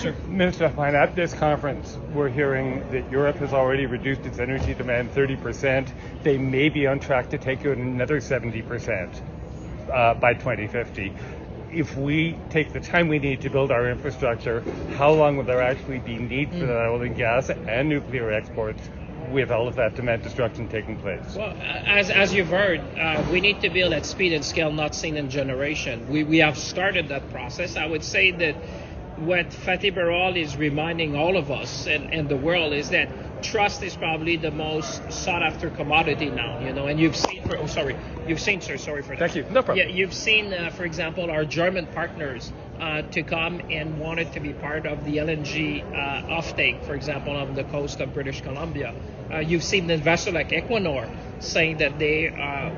Sure. Minister Fine, at this conference, we're hearing that Europe has already reduced its energy demand 30%. They may be on track to take it another 70% by 2050. If we take the time we need to build our infrastructure, how long will there actually be need for that oil and gas and nuclear exports with all of that demand destruction taking place? Well, as you've heard, we need to build at speed and scale not seen in generation. We have started that process. I would say that what Fatih Birol is reminding all of us and the world is that trust is probably the most sought after commodity now, and you've seen, sorry for that. Thank you, no problem. Yeah, you've seen, for example, our German partners to come and wanted to be part of the LNG offtake, for example, on the coast of British Columbia. You've seen the investor like Equinor saying that they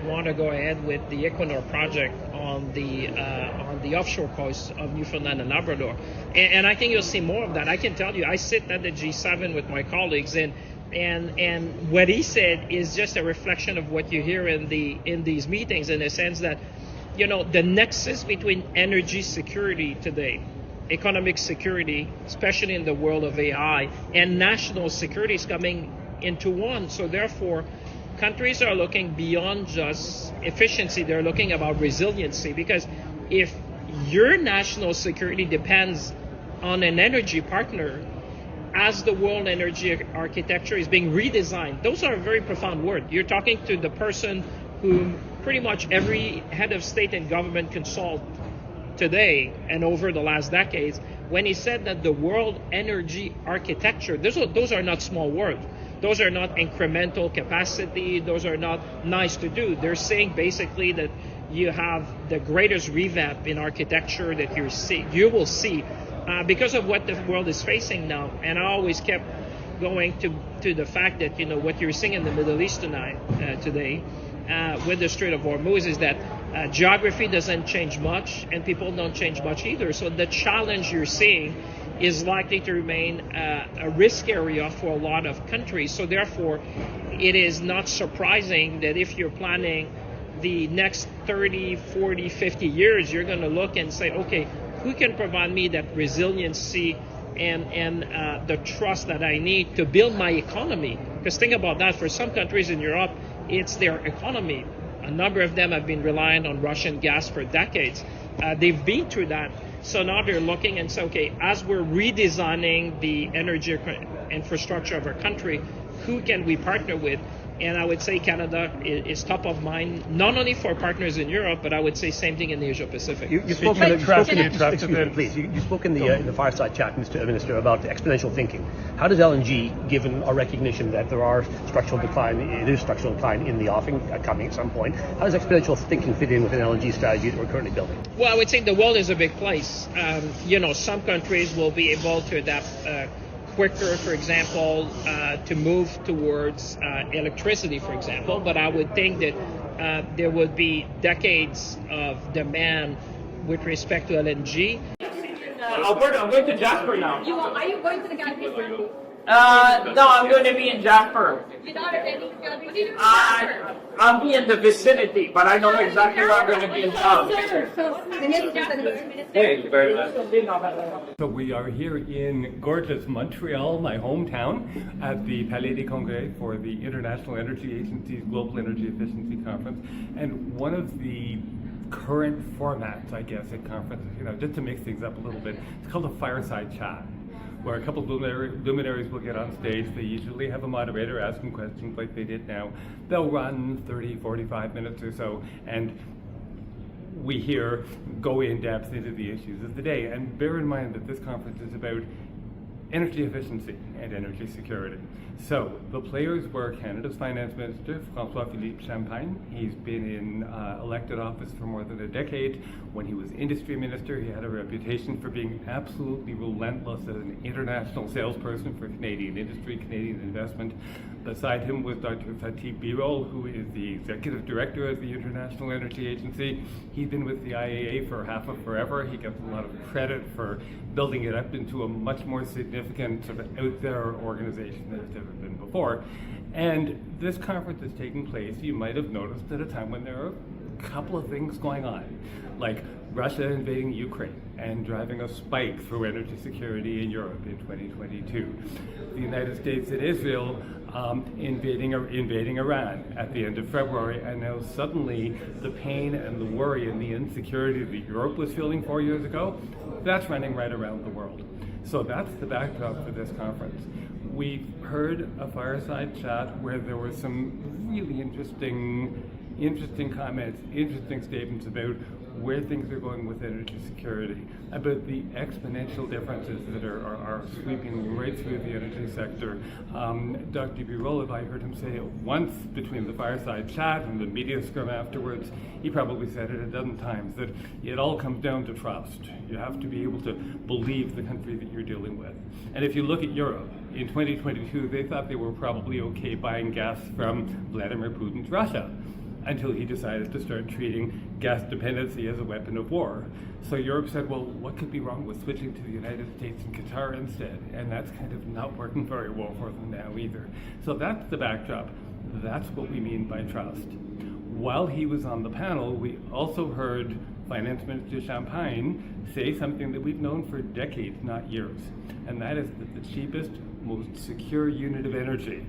want to go ahead with the Equinor project on the offshore coast of Newfoundland and Labrador. And I think you'll see more of that. I can tell you, I sit at the G7 with my colleagues, and what he said is just a reflection of what you hear in these meetings, in the sense that, the nexus between energy security today, economic security, especially in the world of AI, and national security is coming into one. So therefore, countries are looking beyond just efficiency. They're looking about resiliency, because if your national security depends on an energy partner, as the world energy architecture is being redesigned, those are very profound words. You're talking to the person whom pretty much every head of state and government consult today and over the last decades, when he said that the world energy architecture, those are not small words. Those are not incremental capacity. Those are not nice to do. They're saying basically that you have the greatest revamp in architecture that you will see because of what the world is facing now. And I always kept going to the fact that, what you're seeing in the Middle East today with the Strait of Hormuz is that geography doesn't change much and people don't change much either. So the challenge you're seeing is likely to remain a risk area for a lot of countries. So therefore, it is not surprising that if you're planning the next 30, 40, 50 years, you're going to look and say, okay, who can provide me that resiliency and the trust that I need to build my economy? Because think about that, for some countries in Europe, it's their economy. A number of them have been relying on Russian gas for decades. They've been through that. So now they're looking and say, okay, as we're redesigning the energy infrastructure of our country, who can we partner with? And I would say Canada is top of mind, not only for partners in Europe, but I would say same thing in the Asia Pacific. You spoke in the fireside chat, Mr. Minister, about exponential thinking. How does LNG, given our recognition that there are structural decline in the offing coming at some point, how does exponential thinking fit in with an LNG strategy that we're currently building? Well, I would say the world is a big place. Some countries will be able to adapt quicker, for example, to move towards electricity, for example. But I would think that there would be decades of demand with respect to LNG. Alberta, I'm going to Jasper now. Are you going to the Gambia? No, I'm going to be in Jasper. You're not at any Gambia? What do you do in Jasper? I'll be in the vicinity, but I don't know exactly where I'm going to be in town. Thank you very much. So we are here in gorgeous Montreal, my hometown, at the Palais des Congrès for the International Energy Agency's Global Energy Efficiency Conference. And one of the current formats, I guess, at conferences, just to mix things up a little bit, it's called a fireside chat, where a couple of luminaries will get on stage. They usually have a moderator asking questions like they did now. They'll run 30, 45 minutes or so, and we here go in depth into the issues of the day. And bear in mind that this conference is about energy efficiency and energy security. So the players were Canada's Finance Minister, Ois-Philippe. He's been in elected office for more than a decade. When he was Industry Minister, he had a reputation for being absolutely relentless as an international salesperson for Canadian industry, Canadian investment. Beside him was Dr. Fatih Birol, who is the Executive Director of the International Energy Agency. He's been with the IEA for half of forever. He gets a lot of credit for building it up into a much more significant sort of out there organization than it's ever been before. And this conference is taking place, you might have noticed, at a time when there are a couple of things going on. Like Russia invading Ukraine and driving a spike through energy security in Europe in 2022. The United States and Israel invading Iran at the end of February, and now suddenly the pain and the worry and the insecurity that Europe was feeling 4 years ago, that's running right around the world. So that's the backdrop for this conference. We heard a fireside chat where there were some really interesting comments, interesting statements about where things are going with energy security, about the exponential differences that are sweeping right through the energy sector. Dr. Birolov, I heard him say it once between the fireside chat and the media scrum afterwards. He probably said it a dozen times, that it all comes down to trust. You have to be able to believe the country that you're dealing with. And if you look at Europe, in 2022, they thought they were probably okay buying gas from Vladimir Putin's Russia, until he decided to start treating gas dependency as a weapon of war. So Europe said, well, what could be wrong with switching to the United States and Qatar instead? And that's kind of not working very well for them now either. So that's the backdrop. That's what we mean by trust. While he was on the panel, we also heard Finance Minister Champagne say something that we've known for decades, not years. And that is that the cheapest, most secure unit of energy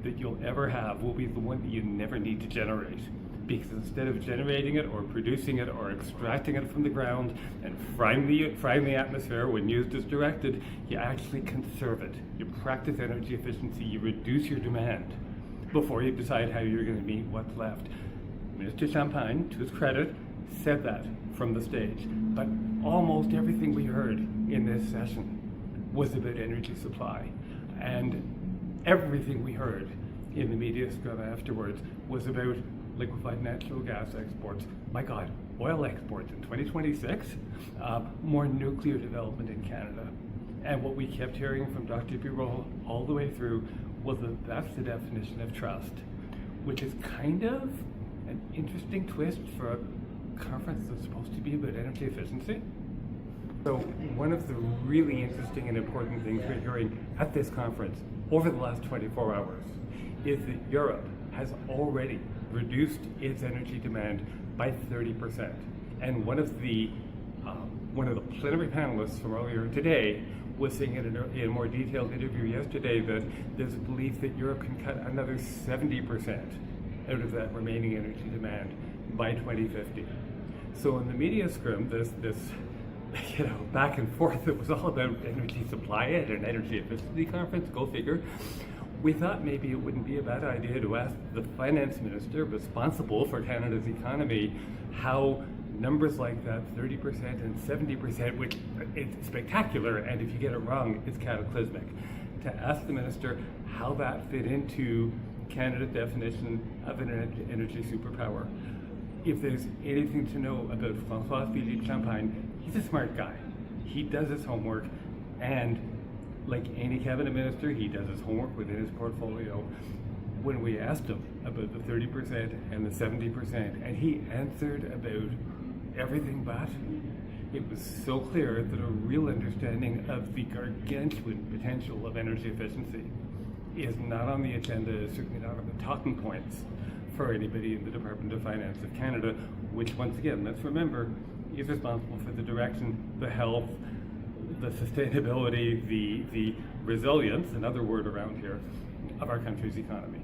that you'll ever have will be the one that you never need to generate. Because instead of generating it or producing it or extracting it from the ground and frying the atmosphere when used as directed, you actually conserve it. You practice energy efficiency, you reduce your demand before you decide how you're going to meet what's left. Minister Champagne, to his credit, said that from the stage. But almost everything we heard in this session was about energy supply. And everything we heard in the media scrum afterwards was about liquefied natural gas exports. My God, oil exports in 2026, more nuclear development in Canada. And what we kept hearing from Dr. Birol all the way through was that that's the definition of trust, which is kind of an interesting twist for a conference that's supposed to be about energy efficiency. So one of the really interesting and important things we're hearing at this conference over the last 24 hours is that Europe has already reduced its energy demand by 30%. And one of the plenary panelists from earlier today was saying in a more detailed interview yesterday that there's a belief that Europe can cut another 70% out of that remaining energy demand by 2050. So in the media scrum, this back and forth, it was all about energy supply at an energy efficiency conference, go figure. We thought maybe it wouldn't be a bad idea to ask the finance minister responsible for Canada's economy how numbers like that, 30% and 70%, which is spectacular, and if you get it wrong, it's cataclysmic. To ask the minister how that fit into Canada's definition of an energy superpower. If there's anything to know about Ois-Philippe Champagne, he's a smart guy. He does his homework, and like any cabinet minister, he does his homework within his portfolio. When we asked him about the 30% and the 70%, and he answered about everything but, it was so clear that a real understanding of the gargantuan potential of energy efficiency is not on the agenda, is certainly not on the talking points for anybody in the Department of Finance of Canada, which once again, let's remember, is responsible for the direction, the health, the sustainability, the resilience, another word around here, of our country's economy.